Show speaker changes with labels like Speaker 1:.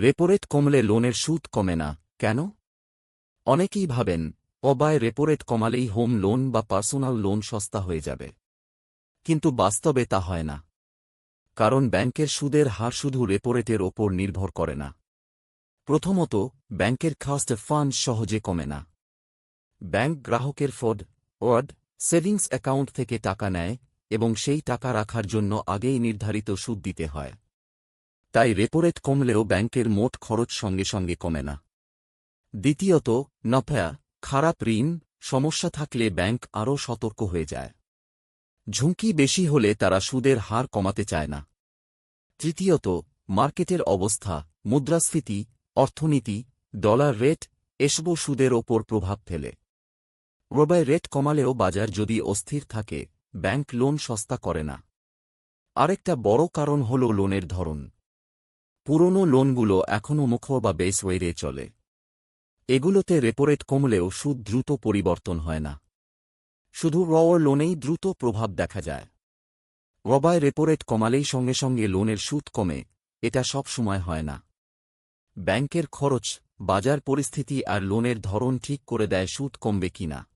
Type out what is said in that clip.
Speaker 1: রেপোরেট কমলে লোনের সুদ কমে না, কেন? অনেকেই ভাবেন, রেপোরেট কমালেই হোম লোন বা পার্সোনাল লোন সস্তা হয়ে যাবে। কিন্তু বাস্তবে তা হয় না। কারণ ব্যাংকের সুদের হার শুধু রেপোরেটের ওপর নির্ভর করে না। প্রথমত, ব্যাংকের কস্ট অফ ফান্ড সহজে কমে না। ব্যাংক গ্রাহকের সেভিংস অ্যাকাউন্ট থেকে টাকা নেয় এবং সেই টাকা রাখার জন্য আগেই নির্ধারিত সুদ দিতে হয়। তাই রেপোরেট কমলেও ব্যাংকের মোট খরচ সঙ্গে সঙ্গে কমে না। দ্বিতীয়ত, খারাপ ঋণ সমস্যা থাকলে ব্যাংক আরও সতর্ক হয়ে যায়। ঝুঁকি বেশি হলে তারা সুদের হার কমাতে চায় না। তৃতীয়ত, মার্কেটের অবস্থা, মুদ্রাস্ফীতি, অর্থনীতি, ডলার রেট এসবও সুদের ওপর প্রভাব ফেলে। রেট কমালেও বাজার যদি অস্থির থাকে, ব্যাংক লোন সস্তা করে না। আরেকটা বড় কারণ হল লোনের ধরন। পুরনো লোনগুলো এখনও মুখ্য বা বেস ওয়েরে চলে। এগুলোতে রেপোরেট কমলেও সুদ দ্রুত পরিবর্তন হয় না। শুধু লোনেই দ্রুত প্রভাব দেখা যায়। রেপোরেট কমালেই সঙ্গে সঙ্গে লোনের সুদ কমে, এটা সব সময় হয় না। ব্যাংকের খরচ, বাজার পরিস্থিতি আর লোনের ধরন ঠিক করে দেয় সুদ কমবে কিনা।